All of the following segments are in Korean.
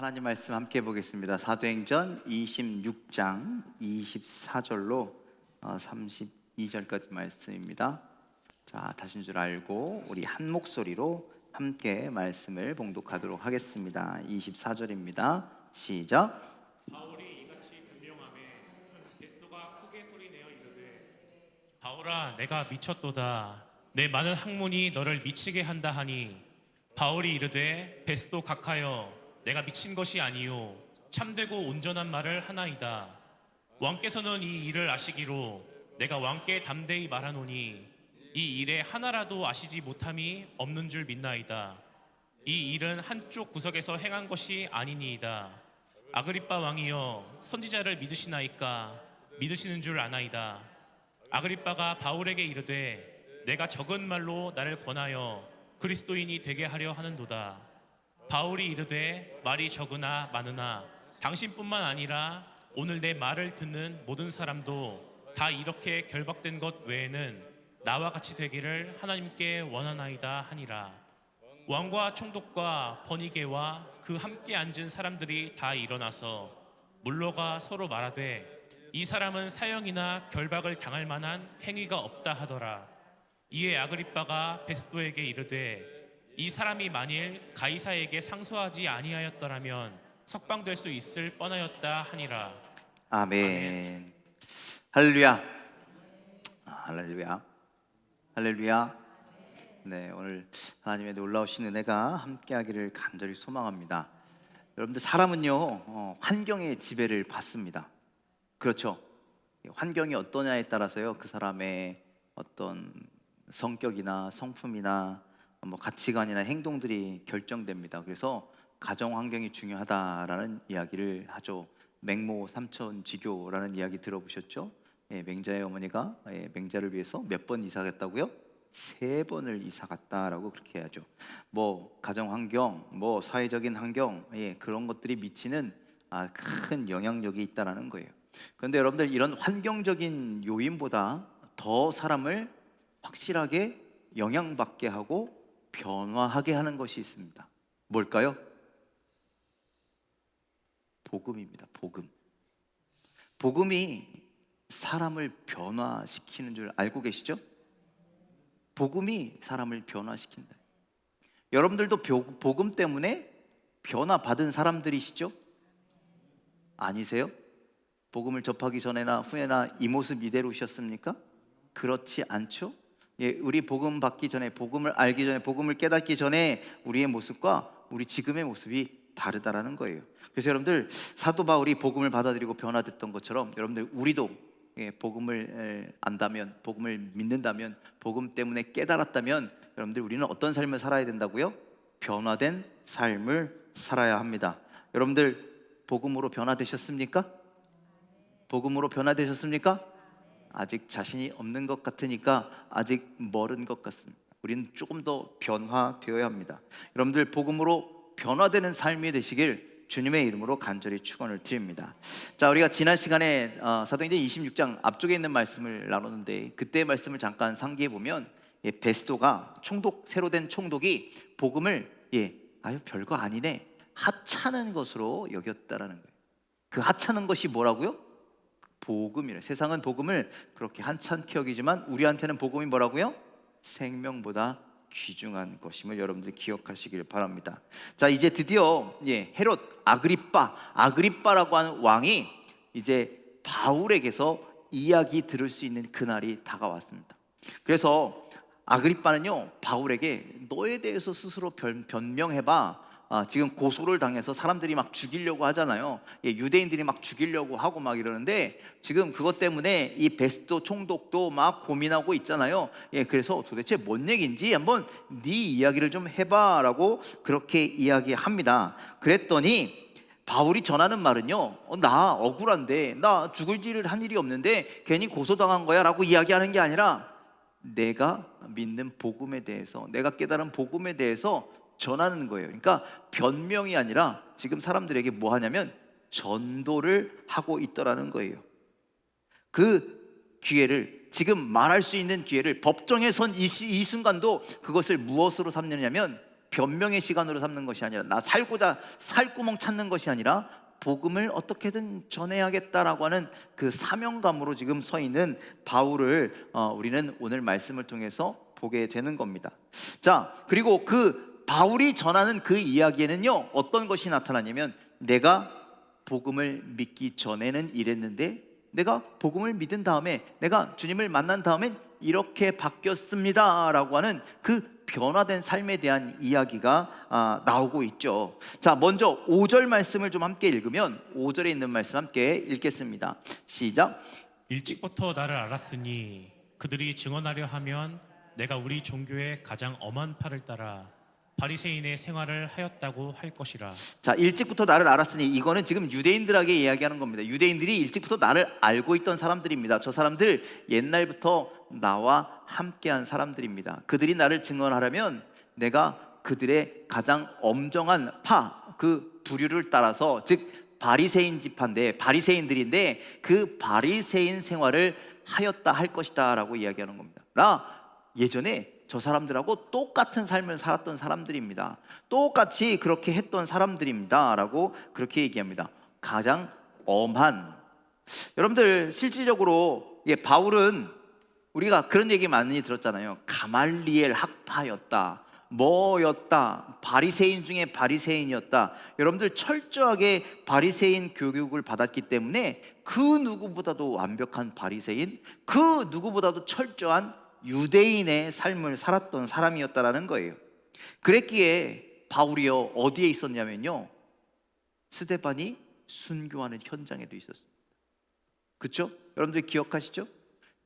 하나님 말씀 함께 보겠습니다. 사도행전 26장 24절로 32절까지 말씀입니다. 자, 다신 줄 알고 우리 한 목소리로 함께 말씀을 봉독하도록 하겠습니다. 24절입니다. 시작. 바울이 이같이 변명하매 베스도가 크게 소리내어 이르되, 바울아, 내가 미쳤도다. 내 많은 학문이 너를 미치게 한다 하니, 바울이 이르되, 베스도 각하여, 내가 미친 것이 아니요 참되고 온전한 말을 하나이다. 왕께서는 이 일을 아시기로 내가 왕께 담대히 말하노니, 이 일에 하나라도 아시지 못함이 없는 줄 믿나이다. 이 일은 한쪽 구석에서 행한 것이 아니니이다. 아그리빠 왕이여, 선지자를 믿으시나이까? 믿으시는 줄 아나이다. 아그리빠가 바울에게 이르되, 내가 적은 말로 나를 권하여 그리스도인이 되게 하려 하는도다. 바울이 이르되, 말이 적으나 많으나 당신뿐만 아니라 오늘 내 말을 듣는 모든 사람도 다 이렇게 결박된 것 외에는 나와 같이 되기를 하나님께 원하나이다 하니라. 왕과 총독과 버니게와 그 함께 앉은 사람들이 다 일어나서 물러가 서로 말하되, 이 사람은 사형이나 결박을 당할 만한 행위가 없다 하더라. 이에 아그리빠가 베스도에게 이르되, 이 사람이 만일 가이사에게 상소하지 아니하였더라면 석방될 수 있을 뻔하였다 하니라. 아멘. 할렐루야. 할렐루야. 할렐루야. 네, 오늘 하나님의 놀라우신 은혜가 함께하기를 간절히 소망합니다. 여러분들, 사람은요 환경의 지배를 받습니다. 그렇죠? 환경이 어떠냐에 따라서요 그 사람의 어떤 성격이나 성품이나 가치관이나 행동들이 결정됩니다. 그래서 가정 환경이 중요하다라는 이야기를 하죠. 맹모 삼천지교라는 이야기 들어보셨죠? 맹자의 어머니가 맹자를 위해서 몇 번 이사 갔다고요? 3번을 이사 갔다라고 그렇게 해야죠. 가정 환경, 사회적인 환경, 그런 것들이 미치는 큰 영향력이 있다라는 거예요. 그런데 여러분들, 이런 환경적인 요인보다 더 사람을 확실하게 영향받게 하고 변화하게 하는 것이 있습니다. 뭘까요? 복음입니다. 복음이 사람을 변화시키는 줄 알고 계시죠? 복음이 사람을 변화시킨다. 여러분들도 복음 때문에 변화받은 사람들이시죠? 아니세요? 복음을 접하기 전에나 후에나 이 모습 이대로셨습니까? 그렇지 않죠? 우리 복음 받기 전에, 복음을 알기 전에, 복음을 깨닫기 전에 우리의 모습과 우리 지금의 모습이 다르다라는 거예요. 그래서 여러분들, 사도 바울이 복음을 받아들이고 변화됐던 것처럼 여러분들, 우리도 복음을 안다면, 복음을 믿는다면, 복음 때문에 깨달았다면 여러분들, 우리는 어떤 삶을 살아야 된다고요? 변화된 삶을 살아야 합니다. 여러분들, 복음으로 변화되셨습니까? 복음으로 변화되셨습니까? 아직 자신이 없는 것 같으니까 아직 멀은 것 같습니다. 우리는 조금 더 변화되어야 합니다. 여러분들, 복음으로 변화되는 삶이 되시길 주님의 이름으로 간절히 축원을 드립니다. 자, 우리가 지난 시간에 사도행전 26장 앞쪽에 있는 말씀을 나눴는데, 그때의 말씀을 잠깐 상기해 보면, 베스도가 새로 된 총독이 복음을 별거 아니네, 하찮은 것으로 여겼다라는 거예요. 그 하찮은 것이 뭐라고요? 복음이래. 세상은 복음을 그렇게 한찮게 여기지만 우리한테는 복음이 뭐라고요? 생명보다 귀중한 것임을 여러분들 기억하시길 바랍니다. 자, 이제 드디어 헤롯 아그리빠라고 하는 왕이 이제 바울에게서 이야기 들을 수 있는 그날이 다가왔습니다. 그래서 아그리빠는요 바울에게, 너에 대해서 스스로 변명해봐. 지금 고소를 당해서 사람들이 막 죽이려고 하잖아요. 유대인들이 막 죽이려고 하고 막 이러는데, 지금 그것 때문에 이 베스도 총독도 막 고민하고 있잖아요. 그래서 도대체 뭔 얘기인지 한번 네 이야기를 좀 해봐라고 그렇게 이야기합니다. 그랬더니 바울이 전하는 말은요, 나 억울한데, 나 죽을 일을 한 일이 없는데 괜히 고소당한 거야 라고 이야기하는 게 아니라, 내가 믿는 복음에 대해서, 내가 깨달은 복음에 대해서 전하는 거예요. 그러니까 변명이 아니라 지금 사람들에게 뭐 하냐면 전도를 하고 있더라는 거예요. 그 기회를, 지금 말할 수 있는 기회를, 법정에 선 이 순간도 그것을 무엇으로 삼느냐면 변명의 시간으로 삼는 것이 아니라, 나 살고자 살구멍 찾는 것이 아니라 복음을 어떻게든 전해야겠다라고 하는 그 사명감으로 지금 서 있는 바울을 우리는 오늘 말씀을 통해서 보게 되는 겁니다. 자, 그리고 그 바울이 전하는 그 이야기에는요, 어떤 것이 나타나냐면, 내가 복음을 믿기 전에는 이랬는데 내가 복음을 믿은 다음에, 내가 주님을 만난 다음엔 이렇게 바뀌었습니다 라고 하는 그 변화된 삶에 대한 이야기가 나오고 있죠. 자, 먼저 5절 말씀을 좀 함께 읽으면, 5절에 있는 말씀 함께 읽겠습니다. 시작. 일찍부터 나를 알았으니 그들이 증언하려 하면 내가 우리 종교의 가장 엄한 팔을 따라 바리새인의 생활을 하였다고 할 것이라. 자, 일찍부터 나를 알았으니, 이거는 지금 유대인들에게 이야기하는 겁니다. 유대인들이 일찍부터 나를 알고 있던 사람들입니다. 저 사람들 옛날부터 나와 함께한 사람들입니다. 그들이 나를 증언하려면 내가 그들의 가장 엄정한 그 부류를 따라서, 즉 바리새인 지파인데, 바리새인들인데 그 바리새인 생활을 하였다 할 것이다 라고 이야기하는 겁니다. 나 예전에 저 사람들하고 똑같은 삶을 살았던 사람들입니다. 똑같이 그렇게 했던 사람들입니다 라고 그렇게 얘기합니다. 가장 엄한. 여러분들 실질적으로 바울은, 우리가 그런 얘기 많이 들었잖아요. 가말리엘 학파였다, 뭐였다, 바리새인 중에 바리새인이었다. 여러분들 철저하게 바리새인 교육을 받았기 때문에 그 누구보다도 완벽한 바리새인, 그 누구보다도 철저한 유대인의 삶을 살았던 사람이었다라는 거예요. 그랬기에 바울이요, 어디에 있었냐면요, 스데반이 순교하는 현장에도 있었어요. 그렇죠? 여러분들 기억하시죠?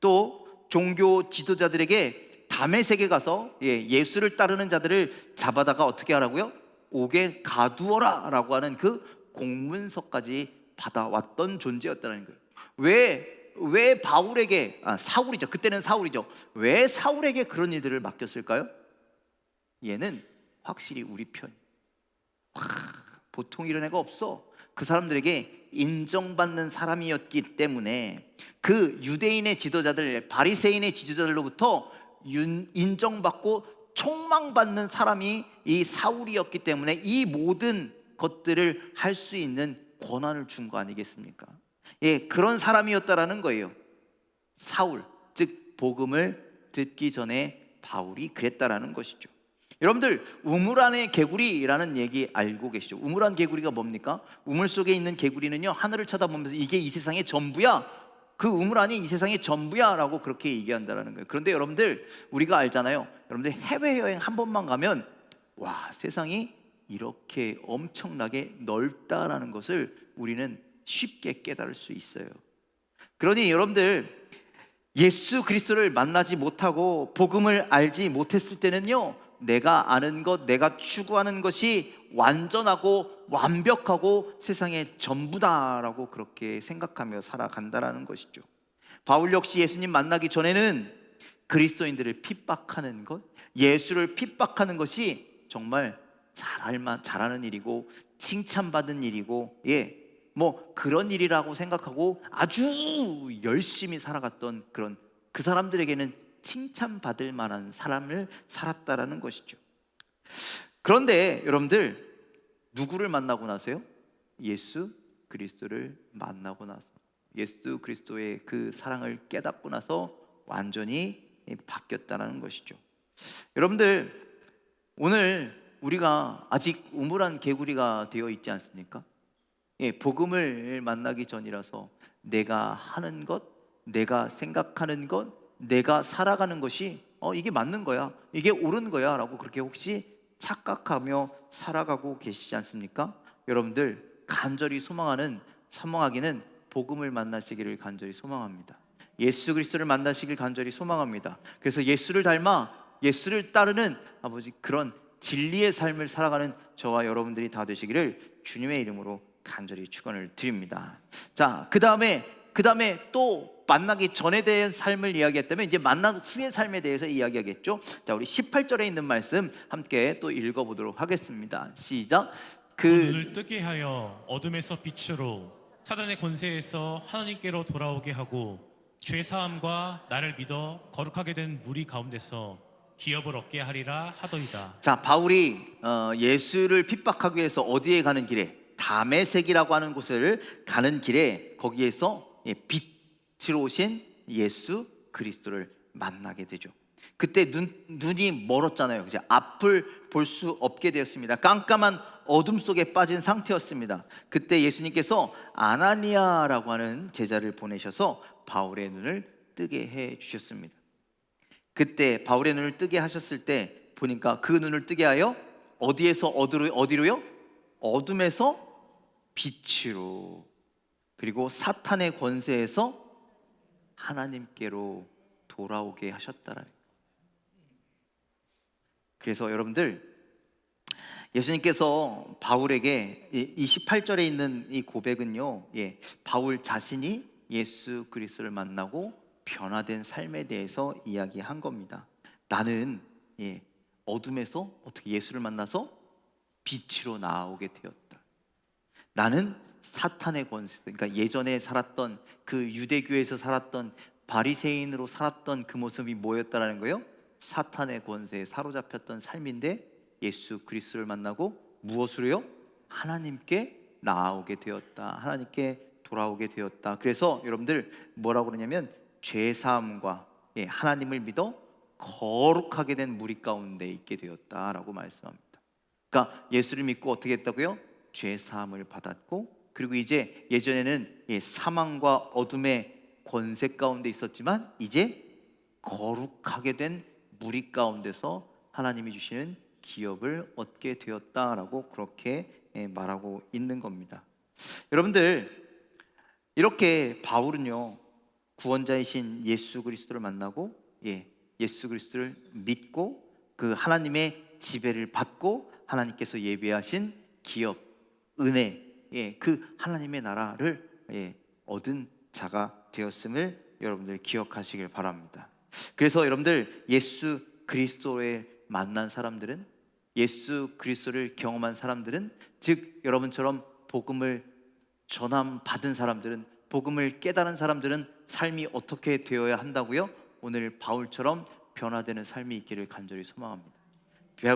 또 종교 지도자들에게 다메섹에 가서 예수를 따르는 자들을 잡아다가 어떻게 하라고요? 옥에 가두어라 라고 하는 그 공문서까지 받아왔던 존재였다는 거예요. 왜 바울에게, 사울이죠, 그때는 사울이죠, 왜 사울에게 그런 일들을 맡겼을까요? 얘는 확실히 우리 편. 보통 이런 애가 없어. 그 사람들에게 인정받는 사람이었기 때문에 그 유대인의 지도자들, 바리새인의 지도자들로부터 인정받고 총망받는 사람이 이 사울이었기 때문에 이 모든 것들을 할 수 있는 권한을 준 거 아니겠습니까? 그런 사람이었다라는 거예요. 사울, 즉 복음을 듣기 전에 바울이 그랬다라는 것이죠. 여러분들, 우물 안의 개구리라는 얘기 알고 계시죠? 우물안 개구리가 뭡니까? 우물 속에 있는 개구리는요, 하늘을 쳐다보면서 이게 이 세상의 전부야, 그 우물 안이 이 세상의 전부야 라고 그렇게 얘기한다라는 거예요. 그런데 여러분들, 우리가 알잖아요. 여러분들 해외여행 한 번만 가면, 와, 세상이 이렇게 엄청나게 넓다라는 것을 우리는 쉽게 깨달을 수 있어요. 그러니 여러분들, 예수 그리스도를 만나지 못하고 복음을 알지 못했을 때는요, 내가 아는 것, 내가 추구하는 것이 완전하고 완벽하고 세상의 전부다라고 그렇게 생각하며 살아간다라는 것이죠. 바울 역시 예수님 만나기 전에는 그리스도인들을 핍박하는 것, 예수를 핍박하는 것이 정말 잘하는 일이고 칭찬받은 일이고, 뭐 그런 일이라고 생각하고 아주 열심히 살아갔던 그런, 그 사람들에게는 칭찬받을 만한 사람을 살았다라는 것이죠. 그런데 여러분들, 누구를 만나고 나서요? 예수 그리스도를 만나고 나서, 예수 그리스도의 그 사랑을 깨닫고 나서 완전히 바뀌었다는 것이죠. 여러분들, 오늘 우리가 아직 우물안 개구리가 되어 있지 않습니까? 복음을 만나기 전이라서 내가 하는 것, 내가 생각하는 것, 내가 살아가는 것이 이게 맞는 거야, 이게 옳은 거야 라고 그렇게 혹시 착각하며 살아가고 계시지 않습니까? 여러분들, 간절히 소망하기는 복음을 만나시기를 간절히 소망합니다. 예수 그리스도를 만나시길 간절히 소망합니다. 그래서 예수를 닮아 예수를 따르는 아버지, 그런 진리의 삶을 살아가는 저와 여러분들이 다 되시기를 주님의 이름으로 간절히 축원을 드립니다. 자, 그 다음에 또 만나기 전에 대한 삶을 이야기했다면, 이제 만난 후의 삶에 대해서 이야기하겠죠. 자, 우리 18절에 있는 말씀 함께 또 읽어보도록 하겠습니다. 시작. 눈을 뜨게 하여 어둠에서 빛으로, 사단의 권세에서 하나님께로 돌아오게 하고, 죄 사함과 나를 믿어 거룩하게 된 무리 가운데서 기업을 얻게 하리라 하더이다. 자, 바울이 예수를 핍박하기 위해서 어디에 가는 길에, 다메섹이라고 하는 곳을 가는 길에 거기에서 빛으로 오신 예수 그리스도를 만나게 되죠. 그때 눈이 멀었잖아요. 그죠? 앞을 볼 수 없게 되었습니다. 깜깜한 어둠 속에 빠진 상태였습니다. 그때 예수님께서 아나니아라고 하는 제자를 보내셔서 바울의 눈을 뜨게 해 주셨습니다. 그때 바울의 눈을 뜨게 하셨을 때 보니까 그 눈을 뜨게 하여 어디에서 어디로요? 어둠에서 빛으로, 그리고 사탄의 권세에서 하나님께로 돌아오게 하셨다라. 그래서 여러분들, 예수님께서 바울에게 이 18절에 있는 이 고백은요, 바울 자신이 예수 그리스도를 만나고 변화된 삶에 대해서 이야기한 겁니다. 나는 어둠에서 어떻게 예수를 만나서 빛으로 나오게 되었다. 나는 사탄의 권세, 그러니까 예전에 살았던 그 유대교에서 살았던 바리새인으로 살았던 그 모습이 뭐였다라는 거예요? 사탄의 권세에 사로잡혔던 삶인데 예수 그리스도를 만나고 무엇으로요? 하나님께 나아오게 되었다. 하나님께 돌아오게 되었다. 그래서 여러분들 뭐라고 그러냐면 죄사함과 하나님을 믿어 거룩하게 된 무리 가운데 있게 되었다라고 말씀합니다. 그러니까 예수를 믿고 어떻게 했다고요? 죄사함을 받았고, 그리고 이제 예전에는 사망과 어둠의 권세 가운데 있었지만 이제 거룩하게 된 무리 가운데서 하나님이 주시는 기업을 얻게 되었다라고 그렇게 말하고 있는 겁니다. 여러분들, 이렇게 바울은요, 구원자이신 예수 그리스도를 만나고 예수 그리스도를 믿고 그 하나님의 지배를 받고 하나님께서 예비하신 기업, 은혜, 그 하나님의 나라를 얻은 자가 되었음을 여러분들 기억하시길 바랍니다. 그래서 여러분들, 예수 그리스도에 만난 사람들은, 예수 그리스도를 경험한 사람들은, 즉 여러분처럼 복음을 전함 받은 사람들은, 복음을 깨달은 사람들은 삶이 어떻게 되어야 한다고요? 오늘 바울처럼 변화되는 삶이 있기를 간절히 소망합니다.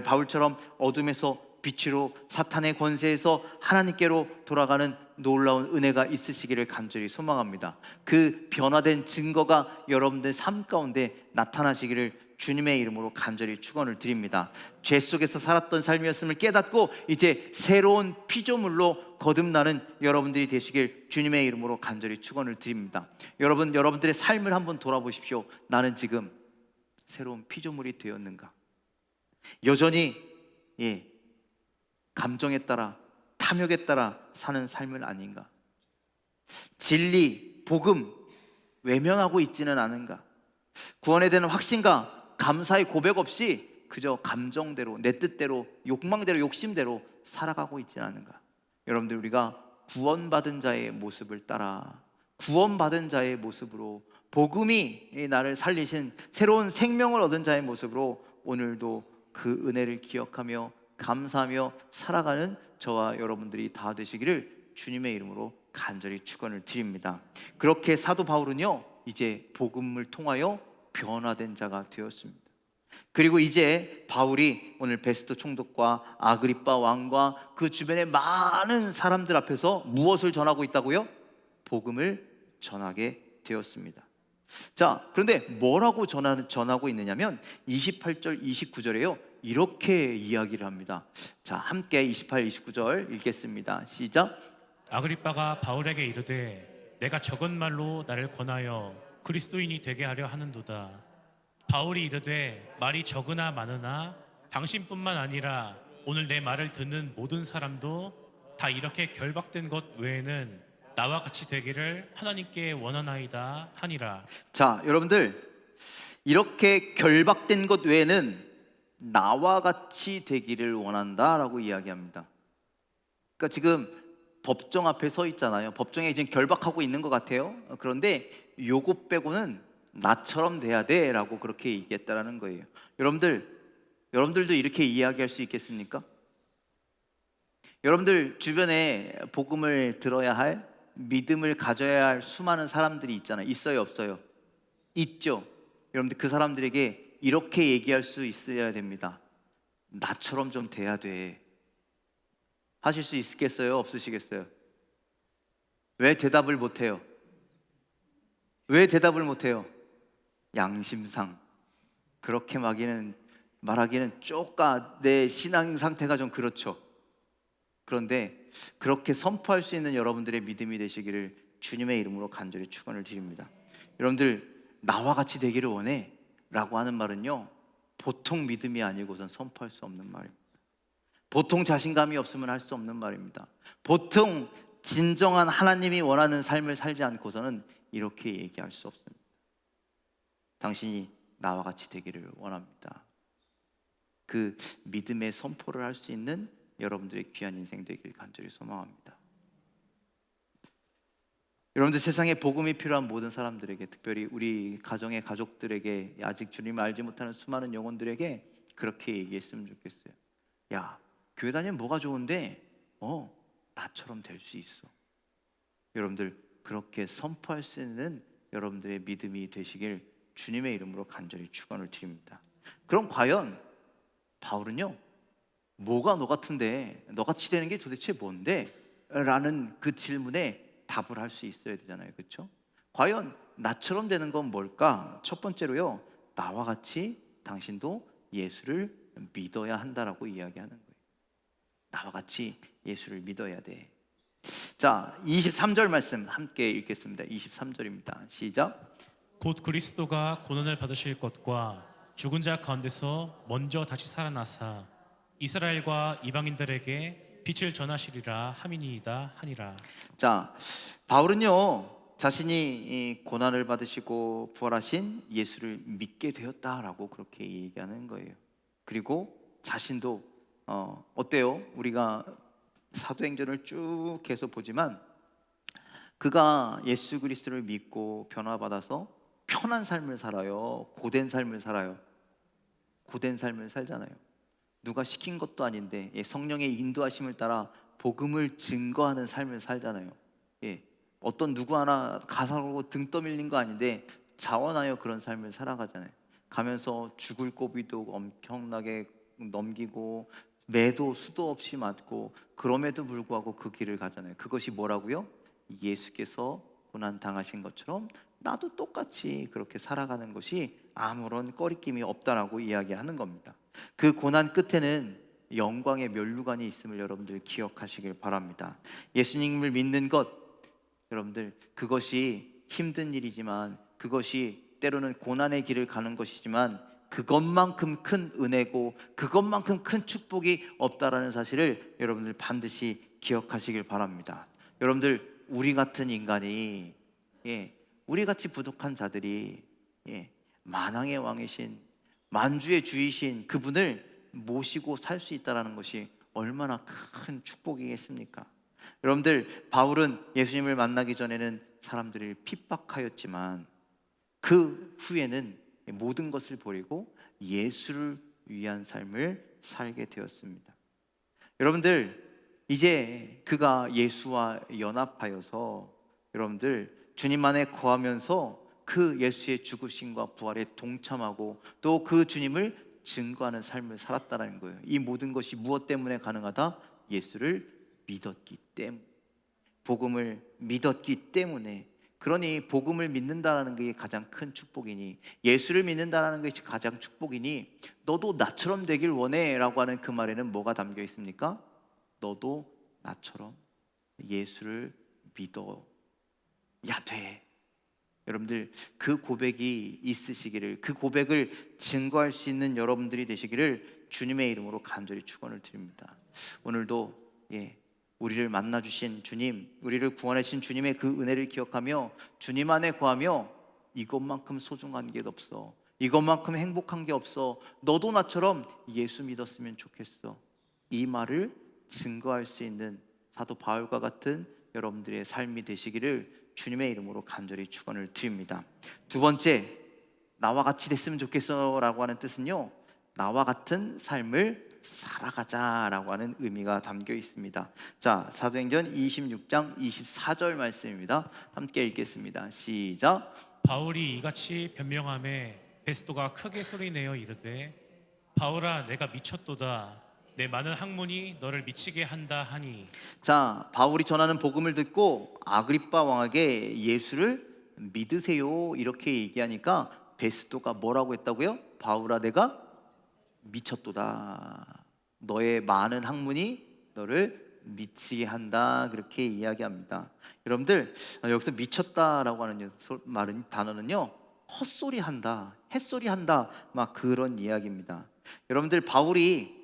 바울처럼 어둠에서 빛으로, 사탄의 권세에서 하나님께로 돌아가는 놀라운 은혜가 있으시기를 간절히 소망합니다. 그 변화된 증거가 여러분들 삶 가운데 나타나시기를 주님의 이름으로 간절히 축원을 드립니다. 죄 속에서 살았던 삶이었음을 깨닫고 이제 새로운 피조물로 거듭나는 여러분들이 되시길 주님의 이름으로 간절히 축원을 드립니다. 여러분들의 삶을 한번 돌아보십시오. 나는 지금 새로운 피조물이 되었는가? 여전히 감정에 따라, 탐욕에 따라 사는 삶은 아닌가? 진리, 복음 외면하고 있지는 않은가? 구원에 대한 확신과 감사의 고백 없이 그저 감정대로, 내 뜻대로, 욕망대로, 욕심대로 살아가고 있지는 않은가? 여러분들, 우리가 구원받은 자의 모습을 따라, 구원받은 자의 모습으로, 복음이 나를 살리신 새로운 생명을 얻은 자의 모습으로 오늘도 그 은혜를 기억하며 감사하며 살아가는 저와 여러분들이 다 되시기를 주님의 이름으로 간절히 축원을 드립니다. 그렇게 사도 바울은요, 이제 복음을 통하여 변화된 자가 되었습니다. 그리고 이제 바울이 오늘 베스토 총독과 아그리빠 왕과 그 주변의 많은 사람들 앞에서 무엇을 전하고 있다고요? 복음을 전하게 되었습니다. 자, 그런데 뭐라고 전하고 있느냐면 28절, 29절에요 이렇게 이야기를 합니다. 자, 함께 28, 29절 읽겠습니다. 시작. 아그리빠가 바울에게 이르되 내가 적은 말로 나를 권하여 그리스도인이 되게 하려 하는도다. 바울이 이르되 말이 적으나 많으나 당신뿐만 아니라 오늘 내 말을 듣는 모든 사람도 다 이렇게 결박된 것 외에는 나와 같이 되기를 하나님께 원하나이다 하니라. 자, 여러분들, 이렇게 결박된 것 외에는 나와 같이 되기를 원한다라고 이야기합니다. 그러니까 지금 법정 앞에 서 있잖아요. 법정에 지금 결박하고 있는 것 같아요. 그런데 요거 빼고는 나처럼 돼야 돼 라고 그렇게 얘기했다라는 거예요. 여러분들도 이렇게 이야기할 수 있겠습니까? 여러분들 주변에 복음을 들어야 할, 믿음을 가져야 할 수많은 사람들이 있잖아요. 있어요, 없어요? 있죠. 여러분들 그 사람들에게 이렇게 얘기할 수 있어야 됩니다. 나처럼 좀 돼야 돼. 하실 수 있겠어요? 없으시겠어요? 왜 대답을 못해요? 왜 대답을 못해요? 양심상 그렇게 말하기는 쪼까 내 신앙 상태가 좀 그렇죠. 그런데 그렇게 선포할 수 있는 여러분들의 믿음이 되시기를 주님의 이름으로 간절히 축원을 드립니다. 여러분들, 나와 같이 되기를 원해 라고 하는 말은요, 보통 믿음이 아니고선 선포할 수 없는 말입니다. 보통 자신감이 없으면 할 수 없는 말입니다. 보통 진정한 하나님이 원하는 삶을 살지 않고서는 이렇게 얘기할 수 없습니다. 당신이 나와 같이 되기를 원합니다. 그 믿음의 선포를 할 수 있는 여러분들의 귀한 인생 되길 간절히 소망합니다. 여러분들, 세상에 복음이 필요한 모든 사람들에게, 특별히 우리 가정의 가족들에게, 아직 주님을 알지 못하는 수많은 영혼들에게 그렇게 얘기했으면 좋겠어요. 야, 교회 다니면 뭐가 좋은데 나처럼 될 수 있어. 여러분들, 그렇게 선포할 수 있는 여러분들의 믿음이 되시길 주님의 이름으로 간절히 축원을 드립니다. 그럼 과연 바울은요, 뭐가 너 같은데, 너같이 되는 게 도대체 뭔데? 라는 그 질문에 답을 할 수 있어야 되잖아요. 그렇죠? 과연 나처럼 되는 건 뭘까? 첫 번째로요, 나와 같이 당신도 예수를 믿어야 한다라고 이야기하는 거예요. 나와 같이 예수를 믿어야 돼. 자, 23절 말씀 함께 읽겠습니다. 23절입니다. 시작. 곧 그리스도가 고난을 받으실 것과 죽은 자 가운데서 먼저 다시 살아나사 이스라엘과 이방인들에게 빛을 전하시리라 함이니이다 하니라. 자, 바울은요, 자신이 이 고난을 받으시고 부활하신 예수를 믿게 되었다라고 그렇게 얘기하는 거예요. 그리고 자신도 어때요? 우리가 사도행전을 쭉 해서 보지만 그가 예수 그리스도를 믿고 변화받아서 편한 삶을 살아요? 고된 삶을 살아요? 고된 삶을 살잖아요. 누가 시킨 것도 아닌데 성령의 인도하심을 따라 복음을 증거하는 삶을 살잖아요. 어떤 누구 하나 가사로 등 떠밀린 거 아닌데 자원하여 그런 삶을 살아가잖아요. 가면서 죽을 고비도 엄청나게 넘기고 매도 수도 없이 맞고, 그럼에도 불구하고 그 길을 가잖아요. 그것이 뭐라고요? 예수께서 고난 당하신 것처럼 나도 똑같이 그렇게 살아가는 것이 아무런 꺼리낌이 없다라고 이야기하는 겁니다. 그 고난 끝에는 영광의 면류관이 있음을 여러분들 기억하시길 바랍니다. 예수님을 믿는 것, 여러분들, 그것이 힘든 일이지만, 그것이 때로는 고난의 길을 가는 것이지만 그것만큼 큰 은혜고 그것만큼 큰 축복이 없다라는 사실을 여러분들 반드시 기억하시길 바랍니다. 여러분들, 우리 같은 인간이, 우리같이 부족한 자들이 만왕의 왕이신, 만주의 주이신 그분을 모시고 살 수 있다는 것이 얼마나 큰 축복이겠습니까? 여러분들, 바울은 예수님을 만나기 전에는 사람들을 핍박하였지만 그 후에는 모든 것을 버리고 예수를 위한 삶을 살게 되었습니다. 여러분들, 이제 그가 예수와 연합하여서 여러분들 주님 안에 거하면서 그 예수의 죽으심과 부활에 동참하고 또 그 주님을 증거하는 삶을 살았다는 거예요. 이 모든 것이 무엇 때문에 가능하다? 예수를 믿었기 때문에, 복음을 믿었기 때문에. 그러니 복음을 믿는다는 게 가장 큰 축복이니, 예수를 믿는다는 것이 가장 축복이니, 너도 나처럼 되길 원해 라고 하는 그 말에는 뭐가 담겨 있습니까? 너도 나처럼 예수를 믿어야 돼. 여러분들, 그 고백이 있으시기를, 그 고백을 증거할 수 있는 여러분들이 되시기를 주님의 이름으로 간절히 축원을 드립니다. 오늘도 우리를 만나주신 주님, 우리를 구원해 주신 주님의 그 은혜를 기억하며 주님 안에 거하며 이것만큼 소중한 게 없어, 이것만큼 행복한 게 없어, 너도 나처럼 예수 믿었으면 좋겠어, 이 말을 증거할 수 있는 사도 바울과 같은 여러분들의 삶이 되시기를 주님의 이름으로 간절히 축원을 드립니다. 두 번째, 나와 같이 됐으면 좋겠어 라고 하는 뜻은요, 나와 같은 삶을 살아가자라고 하는 의미가 담겨 있습니다. 자, 사도행전 26장 24절 말씀입니다. 함께 읽겠습니다. 시작. 바울이 이같이 변명하매 베스도가 크게 소리내어 이르되 바울아 내가 미쳤도다. 내 많은 학문이 너를 미치게 한다 하니. 자, 바울이 전하는 복음을 듣고 아그리빠 왕에게 예수를 믿으세요 이렇게 얘기하니까 베스도가 뭐라고 했다고요? 바울아 내가 미쳤도다. 너의 많은 학문이 너를 미치게 한다 그렇게 이야기합니다. 여러분들 여기서 미쳤다라고 하는 말은 단어는요 헛소리 한다, 햇소리 한다 막 그런 이야기입니다. 여러분들 바울이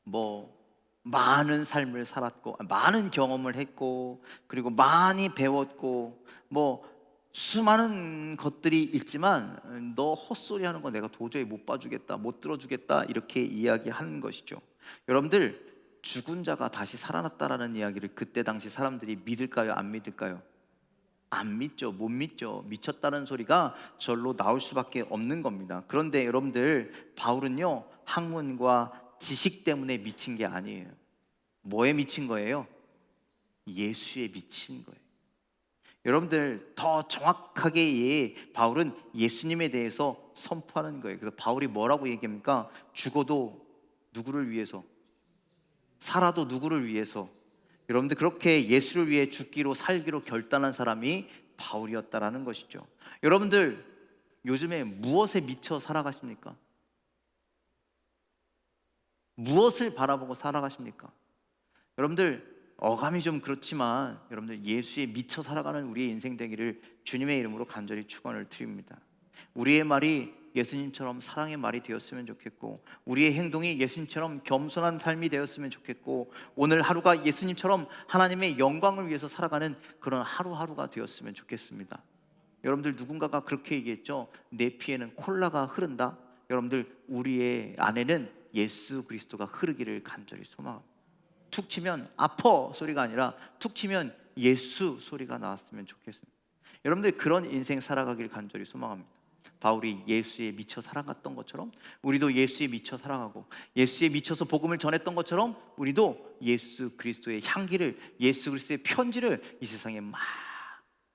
뭐 많은 삶을 살았고 많은 경험을 했고 그리고 많이 배웠고 뭐 수많은 것들이 있지만 너 헛소리 하는 거 내가 도저히 못 봐주겠다 못 들어주겠다 이렇게 이야기하는 것이죠. 여러분들 죽은 자가 다시 살아났다라는 이야기를 그때 당시 사람들이 믿을까요 안 믿을까요? 안 믿죠. 못 믿죠. 미쳤다는 소리가 절로 나올 수밖에 없는 겁니다. 그런데 여러분들 바울은요 학문과 지식 때문에 미친 게 아니에요. 뭐에 미친 거예요? 예수에 미친 거예요. 여러분들 더 정확하게 바울은 예수님에 대해서 선포하는 거예요. 그래서 바울이 뭐라고 얘기합니까? 죽어도 누구를 위해서? 살아도 누구를 위해서? 여러분들 그렇게 예수를 위해 죽기로 살기로 결단한 사람이 바울이었다라는 것이죠. 여러분들 요즘에 무엇에 미쳐 살아가십니까? 무엇을 바라보고 살아가십니까? 여러분들 어감이 좀 그렇지만 여러분들 예수에 미쳐 살아가는 우리의 인생 되기를 주님의 이름으로 간절히 축원을 드립니다. 우리의 말이 예수님처럼 사랑의 말이 되었으면 좋겠고 우리의 행동이 예수님처럼 겸손한 삶이 되었으면 좋겠고 오늘 하루가 예수님처럼 하나님의 영광을 위해서 살아가는 그런 하루하루가 되었으면 좋겠습니다. 여러분들 누군가가 그렇게 얘기했죠. 내 피에는 콜라가 흐른다. 여러분들 우리의 안에는 예수 그리스도가 흐르기를 간절히 소망합니다. 툭 치면 아퍼 소리가 아니라 툭 치면 예수 소리가 나왔으면 좋겠습니다. 여러분들 그런 인생 살아가길 간절히 소망합니다. 바울이 예수에 미쳐 살아갔던 것처럼 우리도 예수에 미쳐 살아가고 예수에 미쳐서 복음을 전했던 것처럼 우리도 예수 그리스도의 향기를 예수 그리스도의 편지를 이 세상에 막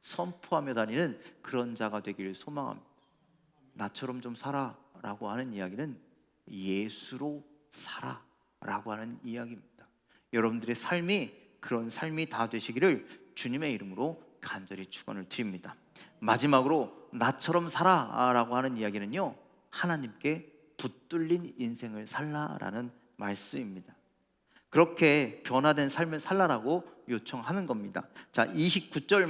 선포하며 다니는 그런 자가 되기를 소망합니다. 나처럼 좀 살아라고 하는 이야기는 예수로 살아라고 하는 이야기입니다. 여러분들의 삶이 그런 삶이 다 되시기를 주님의 이름으로 간절히 축원을 드립니다. 마지막으로 나처럼 살아라고 하는 이야기는요 하나님께 붙들린 인생을 살라라는 말씀입니다. 그렇게 변화된 삶을 살라라고 요청하는 겁니다. 자, 29절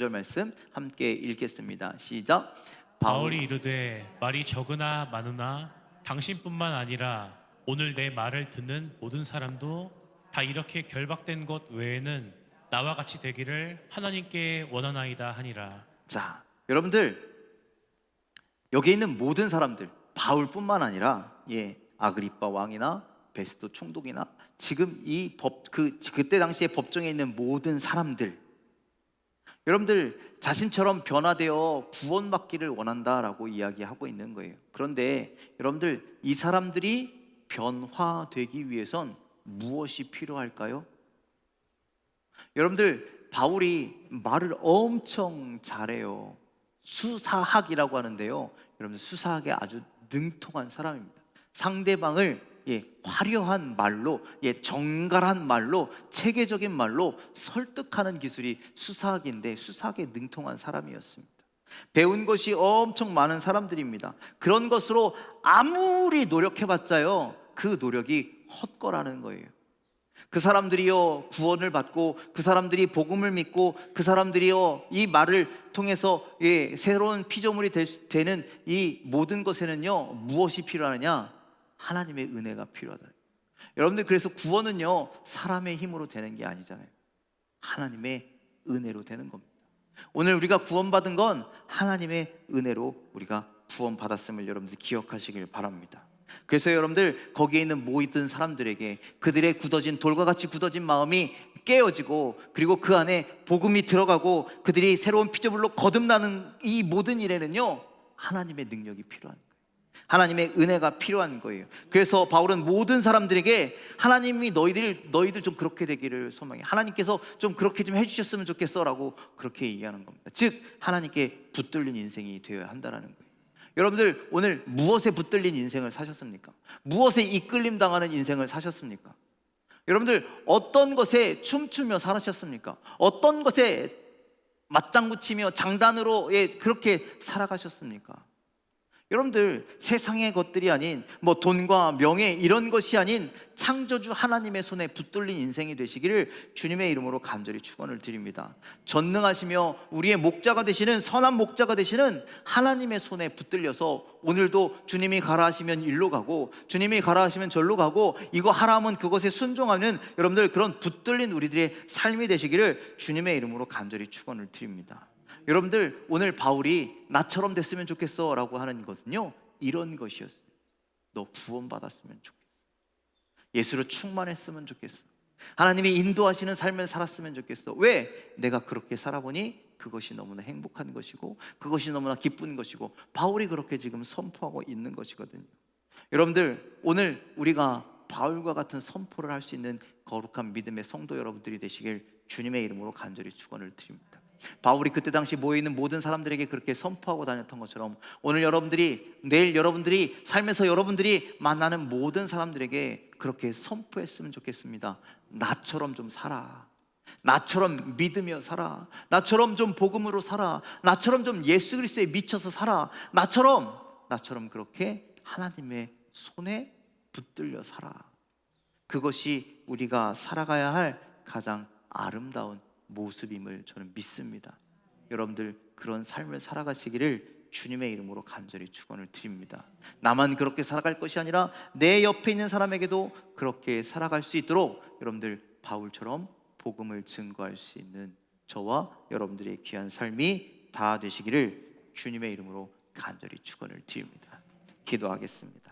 말씀 함께 읽겠습니다. 시작. 바울이 이르되 말이 적으나 많으나 당신뿐만 아니라 오늘 내 말을 듣는 모든 사람도 다 이렇게 결박된 것 외에는 나와 같이 되기를 하나님께 원하나이다 하니라. 자, 여러분들 여기 있는 모든 사람들 바울뿐만 아니라 아그리빠 왕이나 베스도 총독이나 지금 이 그때 당시에 법정에 있는 모든 사람들 여러분들 자신처럼 변화되어 구원받기를 원한다라고 이야기하고 있는 거예요. 그런데 여러분들 이 사람들이 변화되기 위해선 무엇이 필요할까요? 여러분들 바울이 말을 엄청 잘해요. 수사학이라고 하는데요. 여러분들 수사학에 아주 능통한 사람입니다. 상대방을 화려한 말로, 정갈한 말로, 체계적인 말로 설득하는 기술이 수사학인데 수사학에 능통한 사람이었습니다. 배운 것이 엄청 많은 사람들입니다. 그런 것으로 아무리 노력해봤자요, 그 노력이 헛거라는 거예요. 그 사람들이요 구원을 받고 그 사람들이 복음을 믿고 그 사람들이요 이 말을 통해서 새로운 피조물이 되는 이 모든 것에는요 무엇이 필요하느냐? 하나님의 은혜가 필요하다. 여러분들 그래서 구원은요 사람의 힘으로 되는 게 아니잖아요. 하나님의 은혜로 되는 겁니다. 오늘 우리가 구원받은 건 하나님의 은혜로 우리가 구원받았음을 여러분들 기억하시길 바랍니다. 그래서 여러분들 거기에 있는 모이든 사람들에게 그들의 굳어진 돌과 같이 굳어진 마음이 깨어지고 그리고 그 안에 복음이 들어가고 그들이 새로운 피조물로 거듭나는 이 모든 일에는요 하나님의 능력이 필요한 거예요. 하나님의 은혜가 필요한 거예요. 그래서 바울은 모든 사람들에게 하나님이 너희들 좀 그렇게 되기를 소망해. 하나님께서 좀 그렇게 좀 해주셨으면 좋겠어 라고 그렇게 얘기하는 겁니다. 즉 하나님께 붙들린 인생이 되어야 한다는 거예요. 여러분들 오늘 무엇에 붙들린 인생을 사셨습니까? 무엇에 이끌림 당하는 인생을 사셨습니까? 여러분들 어떤 것에 춤추며 살으셨습니까? 어떤 것에 맞장구 치며 장단으로 그렇게 살아가셨습니까? 여러분들 세상의 것들이 아닌 뭐 돈과 명예 이런 것이 아닌 창조주 하나님의 손에 붙들린 인생이 되시기를 주님의 이름으로 간절히 축원을 드립니다. 전능하시며 우리의 목자가 되시는 선한 목자가 되시는 하나님의 손에 붙들려서 오늘도 주님이 가라 하시면 일로 가고 주님이 가라 하시면 절로 가고 이거 하라 하면 그것에 순종하는 여러분들 그런 붙들린 우리들의 삶이 되시기를 주님의 이름으로 간절히 축원을 드립니다. 여러분들 오늘 바울이 나처럼 됐으면 좋겠어 라고 하는 것은요 이런 것이었어요. 너 구원받았으면 좋겠어. 예수로 충만했으면 좋겠어. 하나님이 인도하시는 삶을 살았으면 좋겠어. 왜? 내가 그렇게 살아보니 그것이 너무나 행복한 것이고 그것이 너무나 기쁜 것이고 바울이 그렇게 지금 선포하고 있는 것이거든요. 여러분들 오늘 우리가 바울과 같은 선포를 할 수 있는 거룩한 믿음의 성도 여러분들이 되시길 주님의 이름으로 간절히 축원을 드립니다. 바울이 그때 당시 모여있는 모든 사람들에게 그렇게 선포하고 다녔던 것처럼 오늘 여러분들이 내일 여러분들이 삶에서 여러분들이 만나는 모든 사람들에게 그렇게 선포했으면 좋겠습니다. 나처럼 좀 살아. 나처럼 믿으며 살아. 나처럼 좀 복음으로 살아. 나처럼 좀 예수 그리스도에 미쳐서 살아. 나처럼 그렇게 하나님의 손에 붙들려 살아. 그것이 우리가 살아가야 할 가장 아름다운 모습임을 저는 믿습니다. 여러분들 그런 삶을 살아가시기를 주님의 이름으로 간절히 축원을 드립니다. 나만 그렇게 살아갈 것이 아니라 내 옆에 있는 사람에게도 그렇게 살아갈 수 있도록 여러분들 바울처럼 복음을 증거할 수 있는 저와 여러분들의 귀한 삶이 다 되시기를 주님의 이름으로 간절히 축원을 드립니다. 기도하겠습니다.